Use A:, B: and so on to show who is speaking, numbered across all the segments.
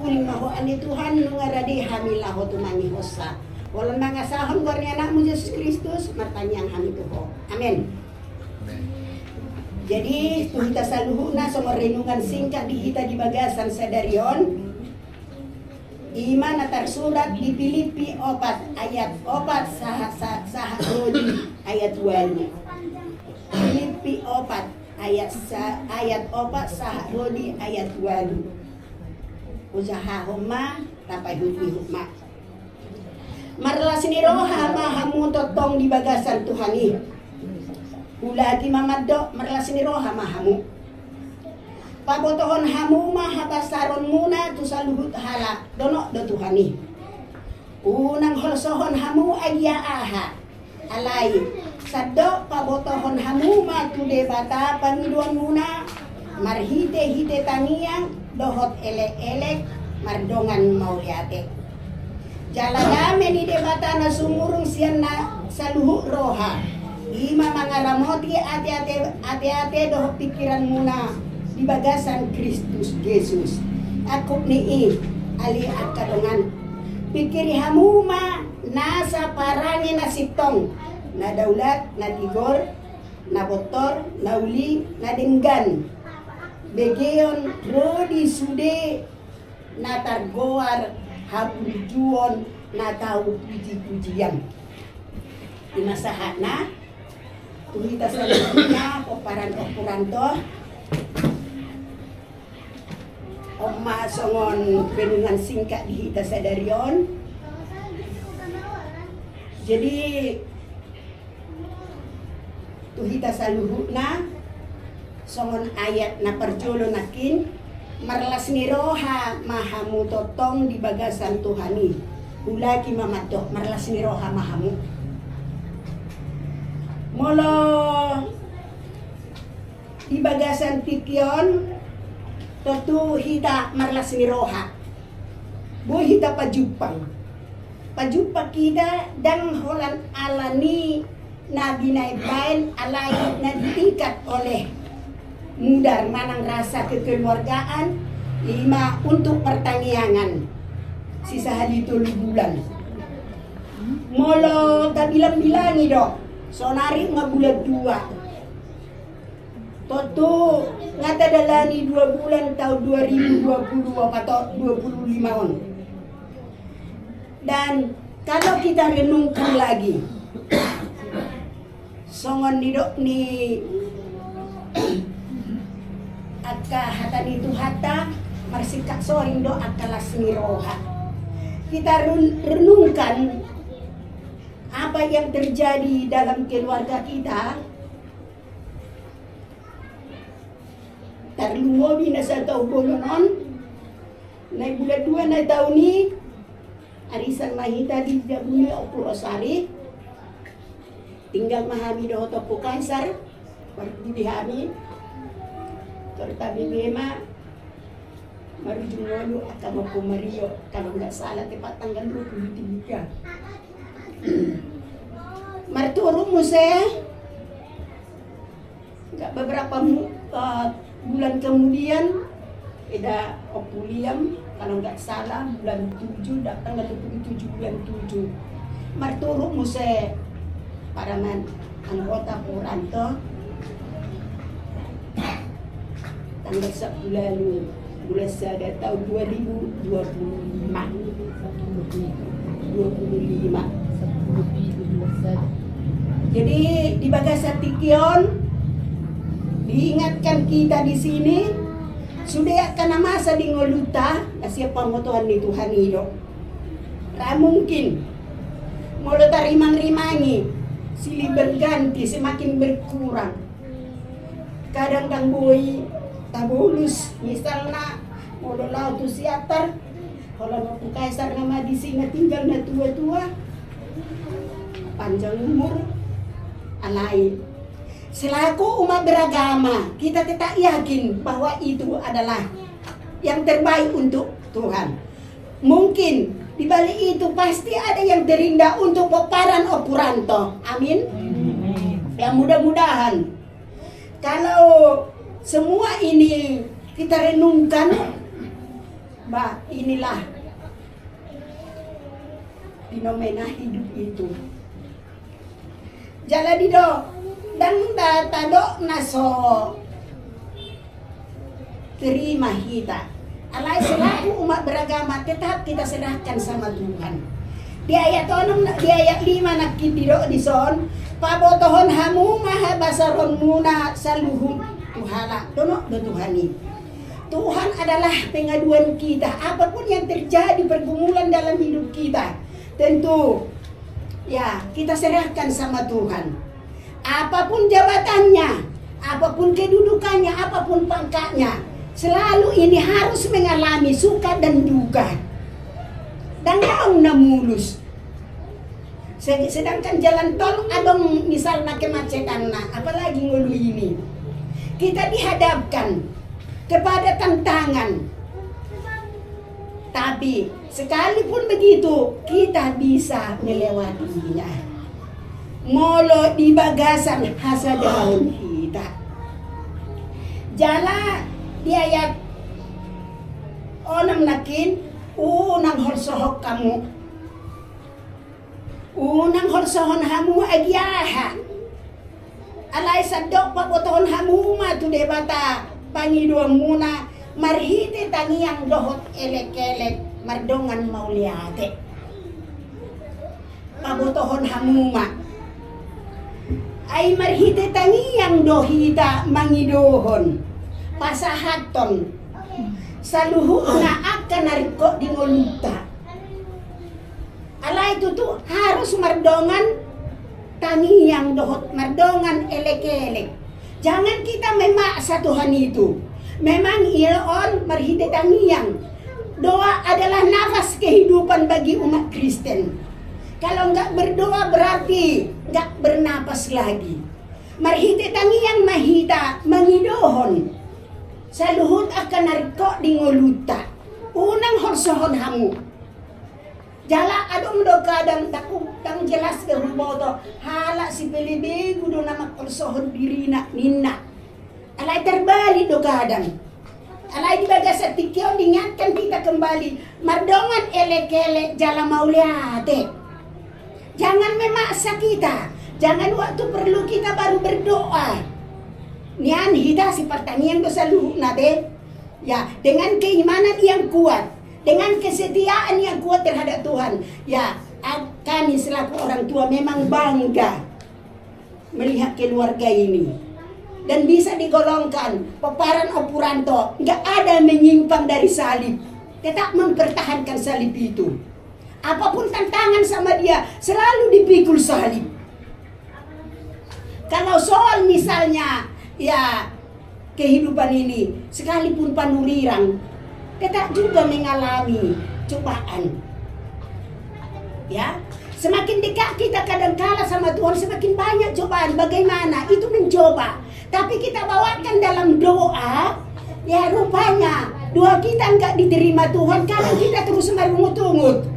A: kuling maho ani Tuhan nungaradi hamilah ho tumangi hosa. Walau mangasahon gornya anakmu Yesus Kristus martanyang hami tuho. Amin. Jadi tuh kita saluhuna sama renungan singkat di kita di bagasan sadarion. Iman atar surat di Filipi 4 ayat 4 saha rodi ayat 2. Filipi 4 ayat 4 saha rodi ayat 2. Usaha homa tapai hukma. Marlas ni roha mahamu totong di bagasan Tuhani. Ulagi mamaddo marlas ni roha mahamu. Pabotohon hamu mahabasaron muna tu saluhut hala dono do Tuhani. Unang holsohon hamu ayya aha. Alai saddo pabotohon hamu ma tu debata pangiduan muna marhite taniang dohot elek mardongan mau liate. Jaladame ni debata na sumurung siyan na saluhu roha. Ima mangaramoti ate-ate doh pikiran muna di bagasan Kristus Yesus. Aku nii ali akadongan. Pikiri hamuma nasa parani na sitong. Na daulat, na tigor, na botor, na uli, na denggan. Begeon rodi sude na targoar habujuon na tahu puji-pujian. Di masa hakna tuhita selanjutnya oparan okuranto Oma songon renungan singkat di hita sadarion. Jadi tuhita saluhuna songon ayat na perjolo nakin marlas ni roha mahamu totong di bagasan Tuhani. Ulaki mamadok marlas ni roha mahamu. Molo di bagasan Tikion totu hita marlas ni roha. Bu hita pajupang. Pajupang kita dan holan alani na binaibain alay na diikat oleh mudar manang rasa kekeluargaan 5 untuk pertaniangan sisa hari 3 bulan molo tak bilang-bilangi dok sonari bulan 2 Toto ngata dalani 2 bulan tahun 2020 atau 25 on. Dan kalau kita renungkan lagi songon didok ni aka hata itu hata marsikak soring do akalas miroha. Kita renungkan apa yang terjadi dalam keluarga kita. Tarluo binasa tau bolonon. Nai bulan 2 nai tahun ni arisan mahita di jabuni opurosari. Tinggal mahami do topo kaisar. Dibihami. Tertabi bema marujung walu atau mau Mario kalau nggak salah tepat tanggal 23. Marturu muse nggak beberapa bulan kemudian ada okuliam kalau nggak salah bulan 7 datang 27 bulan 7 Marturu muse para anggota Puranto tanggal 10 bulan sada tahun 2025. Jadi di bagasan Tikion diingatkan kita di sini sudah akan masa di ngoluta siapa motohan ni Tuhan hidup. Ra mungkin mulai tarimang-rimangi silih berganti semakin berkurang. Kadang boy tabulus misalnya molo laut tu siatar kalau mau kaisar nama di sini tinggal na tua-tua panjang umur alai selaku umat beragama kita tetap yakin bahwa itu adalah yang terbaik untuk Tuhan. Mungkin di balik itu pasti ada yang terindah untuk peparan Okuranto. Amin. Ya mudah-mudahan kalau semua ini kita renungkan inilah fenomena hidup itu. Jadi dan tado naso terima kita. Alai selaku umat beragama tetap kita serahkan sama Tuhan. Di ayat 5 nakitiro di son, pabotohon hamu maha basaron muna saluhum tuhala dono do Tuhani. Tuhan adalah pengaduan kita. Apapun yang terjadi pergumulan dalam hidup kita, tentu ya kita serahkan sama Tuhan. Apapun jabatannya, apapun kedudukannya, apapun pangkatnya, selalu ini harus mengalami suka dan duka. Dan yang mulus. Sedangkan jalan tol adong misalnya kemacetan, apalagi ngulu ini. Kita dihadapkan kepada tantangan. Tapi sekalipun begitu, kita bisa melewatinya. Molo di bagasan hasa daun kita. Jala di ayat 6 nakin, unang horsohok kamu. Unang horsohon hamu agyaha. Alay sadok papotohon hamu matu debata pangiduang muna. Marhite tangiang dohot elek-elek mardongan mauliate. Pabotohon hamuma. Ay marhite tangiang dohita mangidohon. Pasahaton. Saluhu na akan nariko dingoluta. Alay tutu harus mardongan tangiang dohot mardongan elek-elek. Jangan kita memaksa Tuhan itu. Memang iyon marhite tangiang. Doa adalah nafas kehidupan bagi umat Kristen. Kalau enggak berdoa berarti enggak bernapas lagi. Marhite tangiang mahita mangidohon. Saluhut akan nariko dingoluta. Unang horsohon hamu. Jala adong do kadang tang jelas ke huboto. Hala si pelibe kudo nama horsohon dirina ninna. Alay terbalik do kadang. Alay di bagasa tikyo diingatkan kita kembali. Mardongan elek-elek jala mauliate. Jangan memaksa kita. Jangan waktu perlu kita baru berdoa. Nian hita si pertanian do saluhu nate. Ya, dengan keimanan yang kuat, dengan kesetiaan yang kuat terhadap Tuhan. Ya, kami selaku orang tua memang bangga melihat keluarga ini. Dan bisa digolongkan peparan opuranto, nggak ada menyimpang dari salib, tetap mempertahankan salib itu. Apapun tantangan sama dia, selalu dipikul salib. Kalau soal misalnya, ya kehidupan ini, sekalipun panulirang, tetap juga mengalami cobaan. Ya, semakin dekat kita kadangkala sama Tuhan, semakin banyak cobaan. Bagaimana? Itu mencoba. Tapi kita bawakan dalam doa, ya rupanya doa kita enggak diterima Tuhan kalau kita terus merungut-ungut.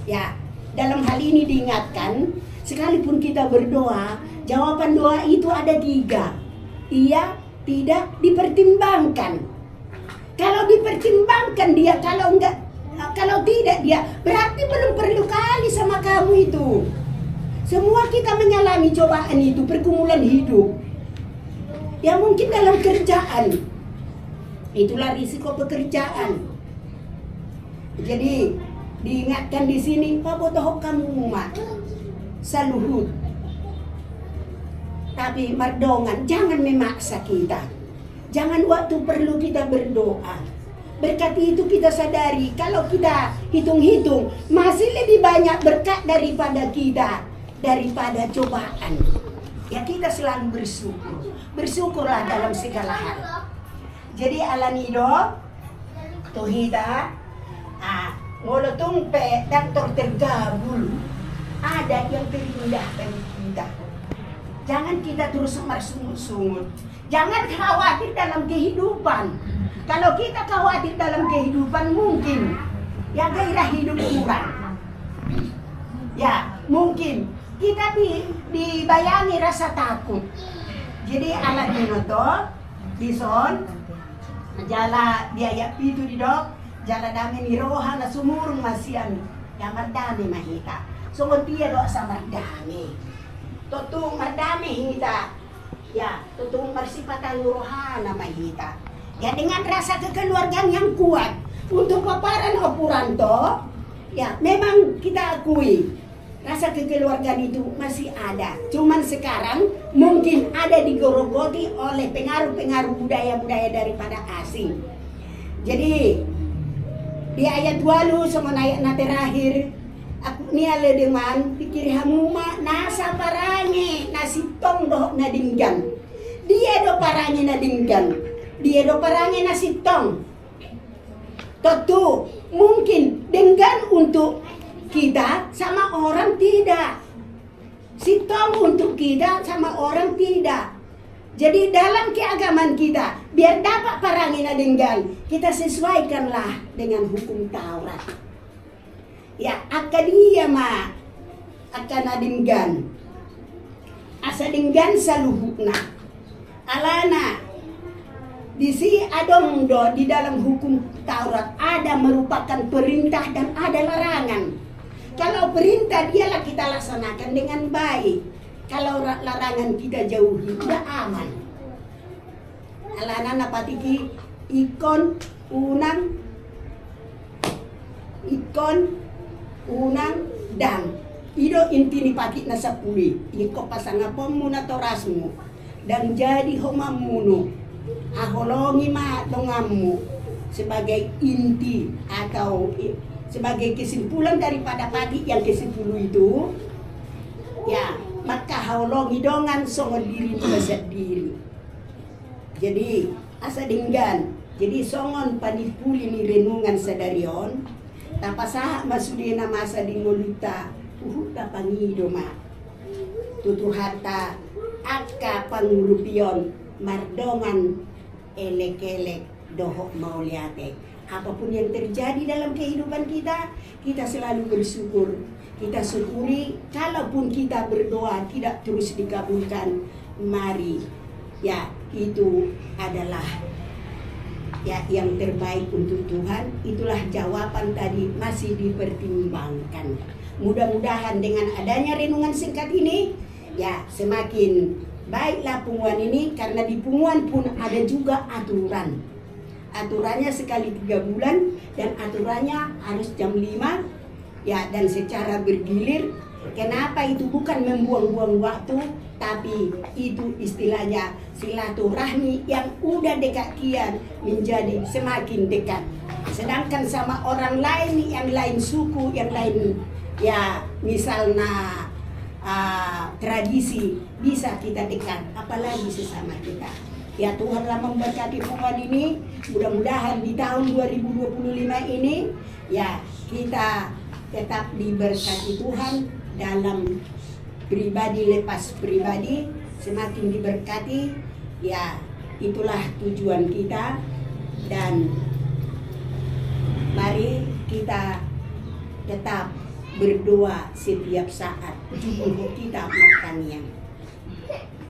A: Ya, dalam hal ini diingatkan, sekalipun kita berdoa, jawaban doa itu ada 3. Iya, tidak, dipertimbangkan. Kalau dipertimbangkan dia, kalau tidak dia, berarti belum perlu kali sama kamu itu. Semua kita mengalami cobaan itu, pergumulan hidup. Ya mungkin dalam kerjaan. Itulah risiko pekerjaan. Jadi diingatkan di sini, pabotohok kamu mak saluhut. Tapi mardongan, jangan memaksa kita. Jangan waktu perlu kita berdoa. Berkat itu kita sadari, kalau kita hitung-hitung, masih lebih banyak berkat daripada cobaan. Ya kita selalu bersyukur. Bersyukurlah dalam segala hal. Jadi alanido tuhita ngolotong pe dokter tergabul. Ada yang terindah bagi kita. Jangan kita terus bersungut-sungut. Jangan khawatir dalam kehidupan. Kalau kita khawatir dalam kehidupan, mungkin ya gairah hidup kurang. Ya, mungkin kita dibayangi rasa takut. Jadi alat dinoto, bison, jala biaya itu di dok jala dami ni roha na sumurung masian ya mardami mahita so dia do sa mardami totong mardami hita ya totong marsipatan roha na mahita ya dengan rasa kekeluargaan yang kuat untuk paparan opuranto ya memang kita akui rasa kekeluargaan itu masih ada. Cuman sekarang mungkin ada digorogoti oleh pengaruh-pengaruh budaya-budaya daripada asing. Jadi di ayat 2 sama ayat na terakhir aku niale dengan pikir hamuma nasa parange nasitong doh na dinggan. Dia do parange na dinggan. Dia do parange na sitong. Tentu mungkin denggan untuk kita sama orang tidak. Sitong untuk kita sama orang tidak. Jadi dalam keagamaan kita, biar dapat parangin adenggan, kita sesuaikanlah dengan hukum Taurat. Ya, akadia ma akan adenggan. Asa denggan saluhukna. Alana di si adong do di dalam hukum Taurat ada merupakan perintah dan ada larangan. Kalau perintah dialah kita laksanakan dengan baik. Kalau larangan kita jauhi, udah aman. Alana napatiki ikon unang dan ido intini pakit na sapuli. Iko pasangapom muna torasmu dan jadi homamuno. Aholongi ma tongamu sebagai inti atau sebagai kesimpulan daripada padi yang ke-10 itu ya maka haulongi dongan songon diri mesat diri. Jadi asa dinggan jadi songon panipuli ni renungan sadarion tanpa sah masudina masa dingoluta uhuta pangido ma tutu harta akka pangurupion mardongan elek-elek dohok mauliate. Apapun yang terjadi dalam kehidupan kita, kita selalu bersyukur. Kita syukuri, kalaupun kita berdoa tidak terus dikabulkan, mari ya itu adalah ya yang terbaik untuk Tuhan. Itulah jawaban tadi masih dipertimbangkan. Mudah-mudahan dengan adanya renungan singkat ini ya semakin baiklah punguan ini, karena di punguan pun ada juga aturan. Aturannya sekali 3 bulan dan aturannya harus jam 5 ya dan secara bergilir. Kenapa itu bukan membuang-buang waktu, tapi itu istilahnya silaturahmi yang udah dekat kian menjadi semakin dekat. Sedangkan sama orang lain yang lain suku, yang lain ya misalnya tradisi bisa kita dekat, apalagi sesama kita. Ya Tuhanlah memberkati punguan ini. Mudah-mudahan di tahun 2025 ini ya kita tetap diberkati Tuhan dalam pribadi lepas pribadi, semakin diberkati. Ya itulah tujuan kita dan mari kita tetap berdoa setiap saat. Jubul kita makannya.